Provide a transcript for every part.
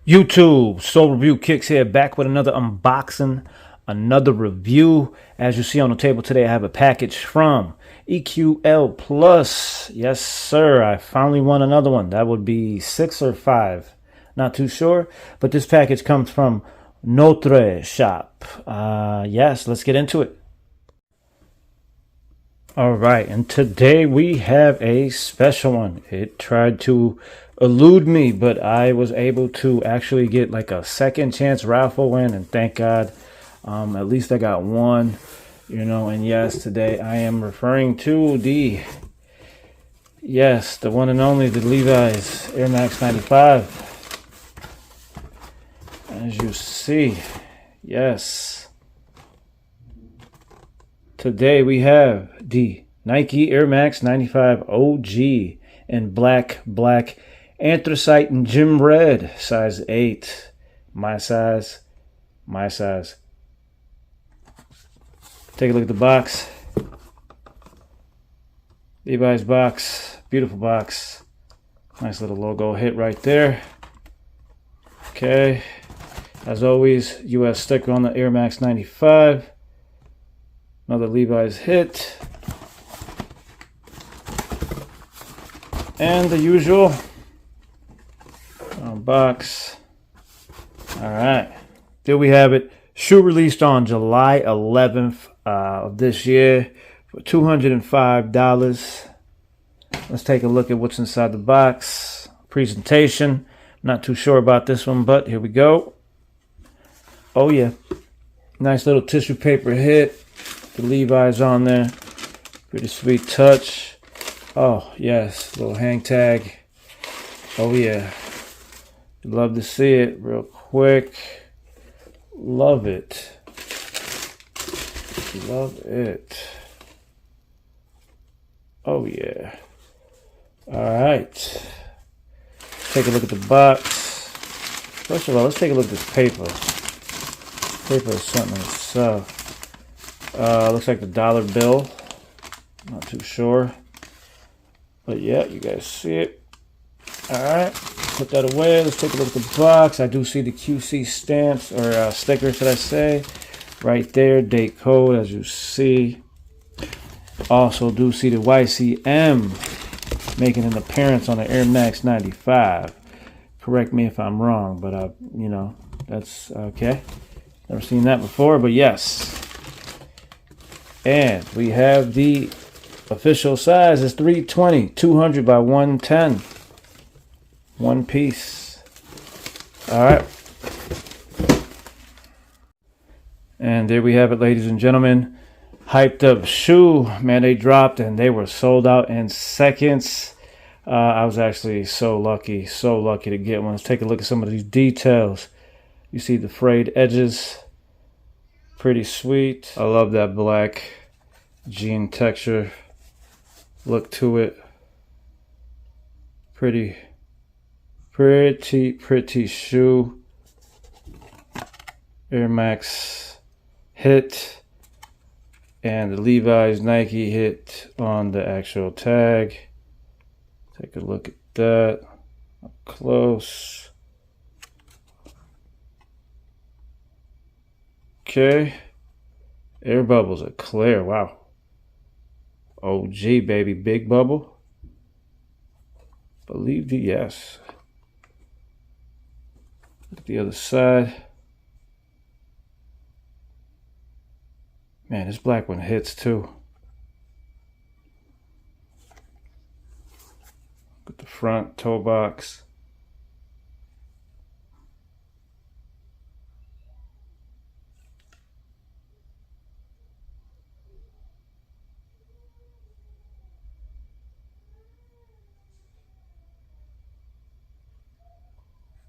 YouTube, Soul Review Kicks here, back with another unboxing, another review. As you see on the table today, I have a package from EQL Plus. Yes, sir. I finally won another one. That would be 6 or 5. Not too sure. But this package comes from Notre Shop. Yes, let's get into it. All right, and today we have a special one. It tried to elude me, but I was able to actually get like a second chance raffle win, and thank God, at least I got one, and yes, today I am referring to the one and only, the Levi's Air Max 95. As you see, yes. Today we have the Nike Air Max 95 OG in black, anthracite, and gym red, size 8. My size. Take a look at the box. Levi's box, beautiful box. Nice little logo hit right there. Okay, as always, US sticker on the Air Max 95. Another Levi's hit. And the usual box. Alright. There we have it. Shoe released on July 11th of this year for $205. Let's take a look at what's inside the box. Presentation. Not too sure about this one, but here we go. Oh yeah. Nice little tissue paper hit. The Levi's on there. Pretty sweet touch. Oh, yes. Little hang tag. Oh, yeah. Love to see it real quick. Love it. Love it. Oh, yeah. All right. Take a look at the box. First of all, let's take a look at this paper. Paper is something itself. Looks like the dollar bill. Not too sure. But yeah, you guys see it. Alright, put that away. Let's take a look at the box. I do see the QC stamps, or sticker, should I say. Right there, date code, as you see. Also do see the YCM making an appearance on the Air Max 95. Correct me if I'm wrong, but that's okay. Never seen that before, but yes. And we have the official size is 320, 200 by 110. One piece. All right. And there we have it, ladies and gentlemen. Hyped up shoe. Man, they dropped and they were sold out in seconds. I was actually so lucky to get one. Let's take a look at some of these details. You see the frayed edges. Pretty sweet. I love that black jean texture look to it. Pretty shoe. Air Max hit, and the Levi's Nike hit on the actual tag. Take a look at that up close. Okay, air bubbles are clear. Wow. OG, baby, big bubble. Believe the yes. Look at the other side. Man, this black one hits too. Look at the front toe box.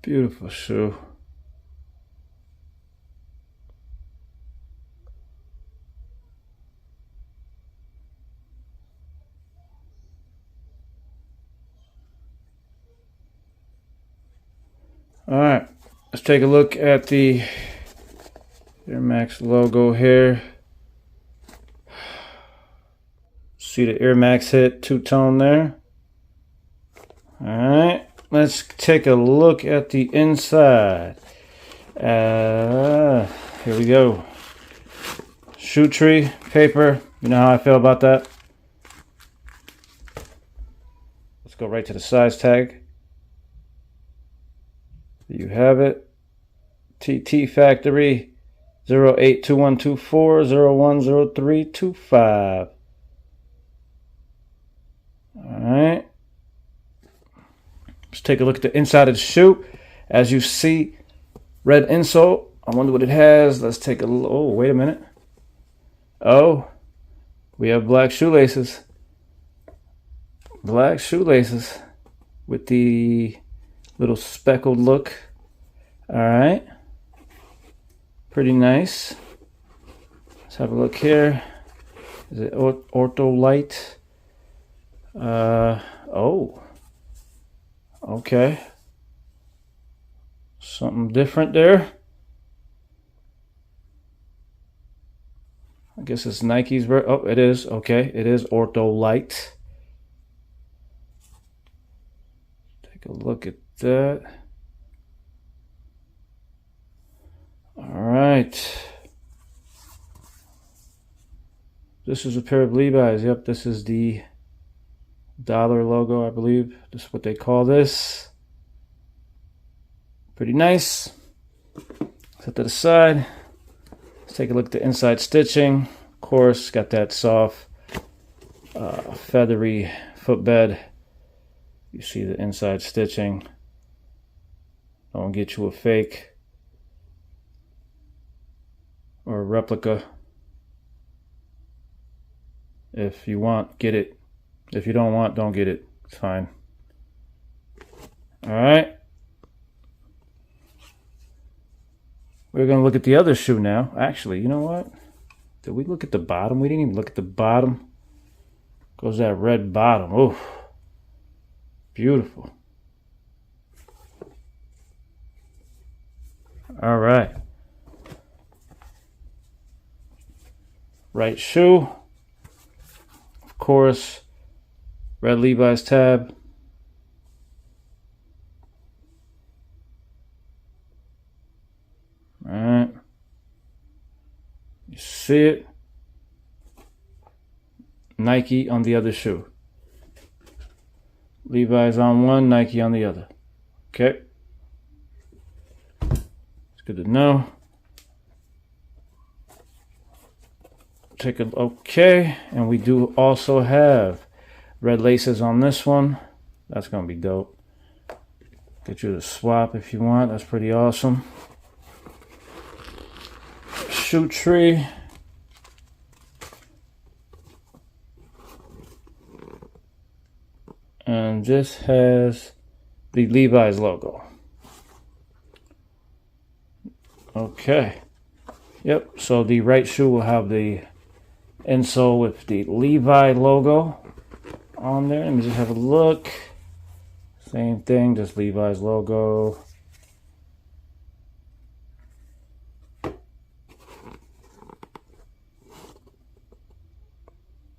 Beautiful shoe. All right, let's take a look at the Air Max logo here. See the Air Max hit two-tone there. All right. let's take a look at the inside. Here we go. Shoe tree paper. You know how I feel about that. Let's go right to the size tag. There you have it. TT Factory 082124010325. Alright. Let's take a look at the inside of the shoe. As you see, red insole. I wonder what it has. Let's take a look. Oh, wait a minute. Oh, we have black shoelaces. Black shoelaces with the little speckled look. Alright. Pretty nice. Let's have a look here. Is it Ortholite? Oh. Okay. Something different there. I guess it's Nike's. Oh, it is. Okay. It is Ortholite. Take a look at that. All right. This is a pair of Levi's. Yep, this is the dollar logo, I believe. This is what they call this. Pretty nice. Set to the side. Let's take a look at the inside stitching. Of course, got that soft, feathery footbed. You see the inside stitching. Don't get you a fake or a replica. If you want, get it. If you don't want, don't get it. It's fine. All right. We're going to look at the other shoe now. Actually, you know what? Did we look at the bottom? We didn't even look at the bottom. Goes that red bottom. Oh, beautiful. All right. Right shoe. Of course, red Levi's tab. All right. You see it. Nike on the other shoe. Levi's on one, Nike on the other. Okay. It's good to know. Take a okay, and we do also have red laces on this one. That's gonna be dope. Get you to swap if you want. That's pretty awesome. Shoe tree. And this has the Levi's logo. Okay. Yep, so the right shoe will have the insole with the Levi logo on there. Let me just have a look. Same thing, just Levi's logo.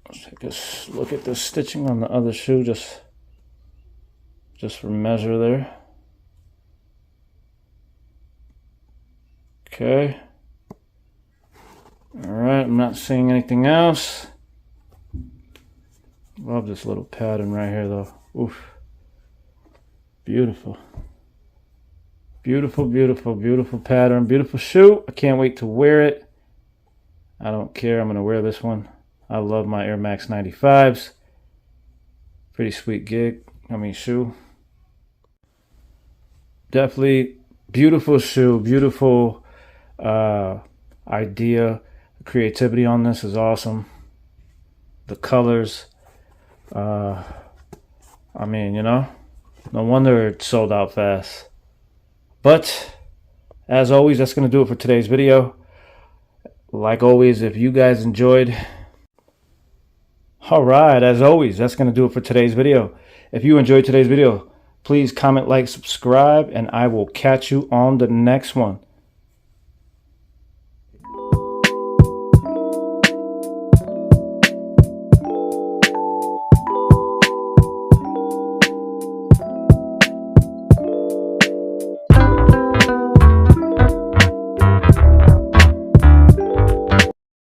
Let's take a look at the stitching on the other shoe, just for measure there. Okay. Alright, I'm not seeing anything else. Love this little pattern right here though. Oof. Beautiful. Beautiful, beautiful, beautiful pattern. Beautiful shoe. I can't wait to wear it. I don't care. I'm going to wear this one. I love my Air Max 95s. Pretty sweet shoe. Definitely beautiful shoe. Beautiful idea. The creativity on this is awesome. The colors. I mean, you know, no wonder it sold out fast. But as always, that's going to do it for today's video. Like always, if you guys enjoyed, alright, as always, that's going to do it for today's video. If you enjoyed today's video, please comment, like, subscribe, and I will catch you on the next one.